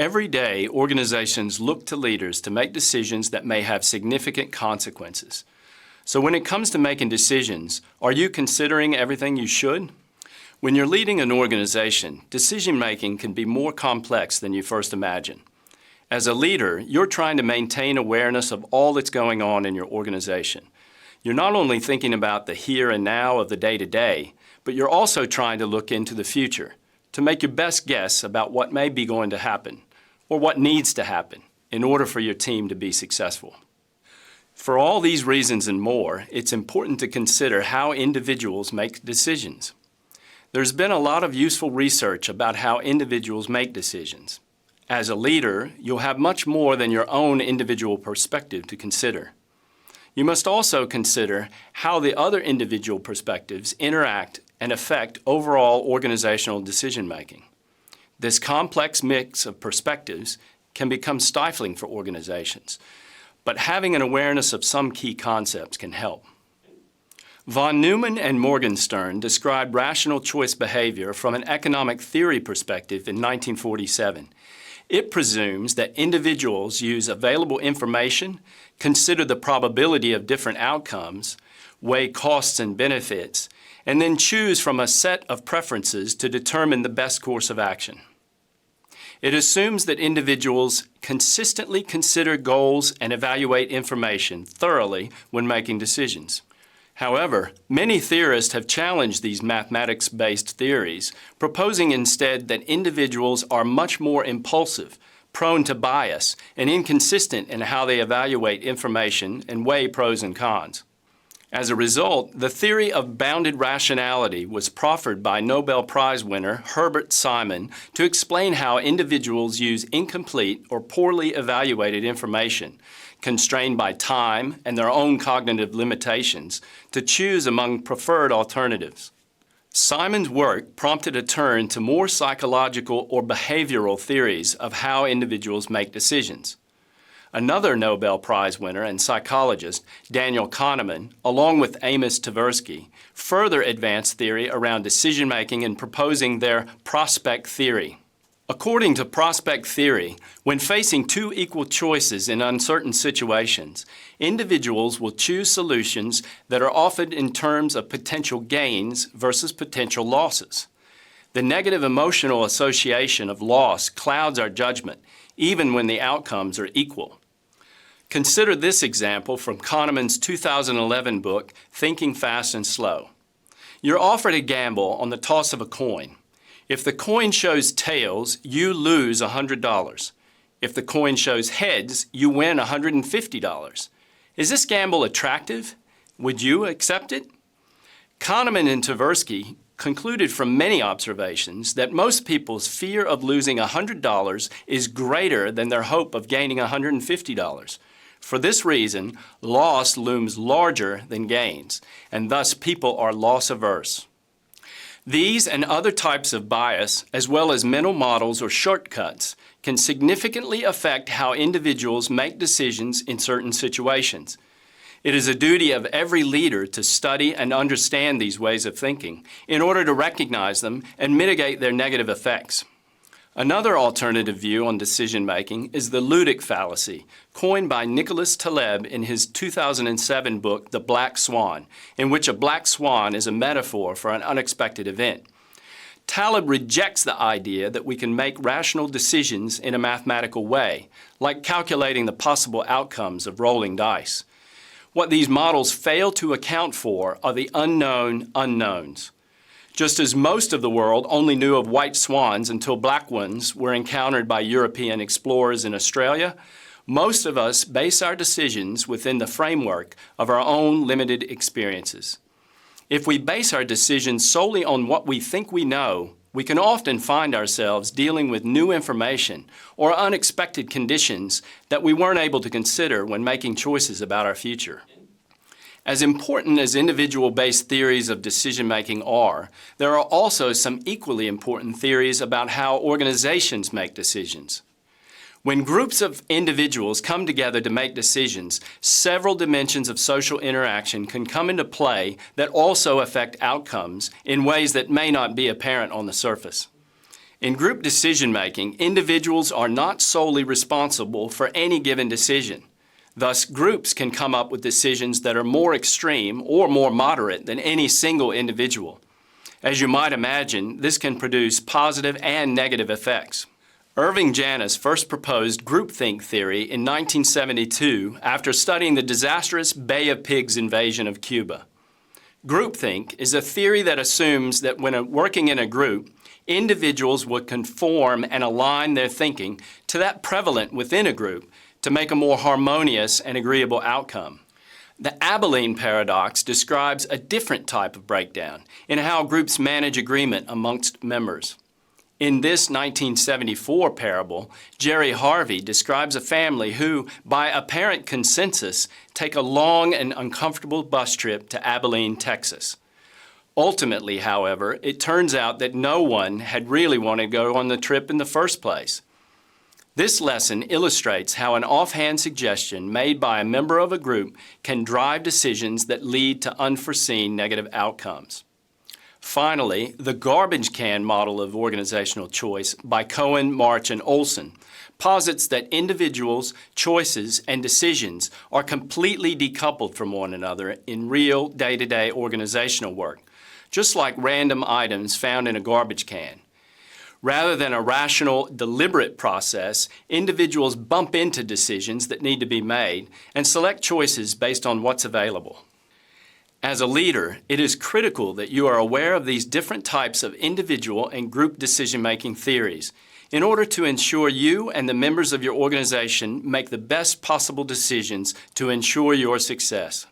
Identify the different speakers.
Speaker 1: Every day, organizations look to leaders to make decisions that may have significant consequences. So when it comes to making decisions, are you considering everything you should? When you're leading an organization, decision-making can be more complex than you first imagine. As a leader, you're trying to maintain awareness of all that's going on in your organization. You're not only thinking about the here and now of the day-to-day, but you're also trying to look into the future to make your best guess about what may be going to happen or what needs to happen in order for your team to be successful. For all these reasons and more, it's important to consider how individuals make decisions. There's been a lot of useful research about how individuals make decisions. As a leader, you'll have much more than your own individual perspective to consider. You must also consider how the other individual perspectives interact and affect overall organizational decision-making. This complex mix of perspectives can become stifling for organizations, but having an awareness of some key concepts can help. Von Neumann and Morgenstern described rational choice behavior from an economic theory perspective in 1947. It presumes that individuals use available information, consider the probability of different outcomes, weigh costs and benefits, and then choose from a set of preferences to determine the best course of action. It assumes that individuals consistently consider goals and evaluate information thoroughly when making decisions. However, many theorists have challenged these mathematics-based theories, proposing instead that individuals are much more impulsive, prone to bias, and inconsistent in how they evaluate information and weigh pros and cons. As a result, the theory of bounded rationality was proffered by Nobel Prize winner Herbert Simon to explain how individuals use incomplete or poorly evaluated information, constrained by time and their own cognitive limitations, to choose among preferred alternatives. Simon's work prompted a turn to more psychological or behavioral theories of how individuals make decisions. Another Nobel Prize winner and psychologist, Daniel Kahneman, along with Amos Tversky, further advanced theory around decision-making and proposing their prospect theory. According to prospect theory, when facing two equal choices in uncertain situations, individuals will choose solutions that are offered in terms of potential gains versus potential losses. The negative emotional association of loss clouds our judgment, even when the outcomes are equal. Consider this example from Kahneman's 2011 book, Thinking Fast and Slow. You're offered a gamble on the toss of a coin. If the coin shows tails, you lose $100. If the coin shows heads, you win $150. Is this gamble attractive? Would you accept it? Kahneman and Tversky concluded from many observations that most people's fear of losing $100 is greater than their hope of gaining $150. For this reason, loss looms larger than gains, and thus people are loss-averse. These and other types of bias, as well as mental models or shortcuts, can significantly affect how individuals make decisions in certain situations. It is a duty of every leader to study and understand these ways of thinking in order to recognize them and mitigate their negative effects. Another alternative view on decision-making is the Ludic Fallacy, coined by Nicholas Taleb in his 2007 book, The Black Swan, in which a black swan is a metaphor for an unexpected event. Taleb rejects the idea that we can make rational decisions in a mathematical way, like calculating the possible outcomes of rolling dice. What these models fail to account for are the unknown unknowns. Just as most of the world only knew of white swans until black ones were encountered by European explorers in Australia, most of us base our decisions within the framework of our own limited experiences. If we base our decisions solely on what we think we know, we can often find ourselves dealing with new information or unexpected conditions that we weren't able to consider when making choices about our future. As important as individual-based theories of decision-making are, there are also some equally important theories about how organizations make decisions. When groups of individuals come together to make decisions, several dimensions of social interaction can come into play that also affect outcomes in ways that may not be apparent on the surface. In group decision-making, individuals are not solely responsible for any given decision. Thus, groups can come up with decisions that are more extreme or more moderate than any single individual. As you might imagine, this can produce positive and negative effects. Irving Janis first proposed groupthink theory in 1972 after studying the disastrous Bay of Pigs invasion of Cuba. Groupthink is a theory that assumes that when working in a group, individuals would conform and align their thinking to that prevalent within a group to make a more harmonious and agreeable outcome. The Abilene paradox describes a different type of breakdown in how groups manage agreement amongst members. In this 1974 parable, Jerry Harvey describes a family who, by apparent consensus, take a long and uncomfortable bus trip to Abilene, Texas. Ultimately, however, it turns out that no one had really wanted to go on the trip in the first place. This lesson illustrates how an offhand suggestion made by a member of a group can drive decisions that lead to unforeseen negative outcomes. Finally, the garbage can model of organizational choice by Cohen, March, and Olson posits that individuals, choices, and decisions are completely decoupled from one another in real day-to-day organizational work, just like random items found in a garbage can. Rather than a rational, deliberate process, individuals bump into decisions that need to be made and select choices based on what's available. As a leader, it is critical that you are aware of these different types of individual and group decision-making theories in order to ensure you and the members of your organization make the best possible decisions to ensure your success.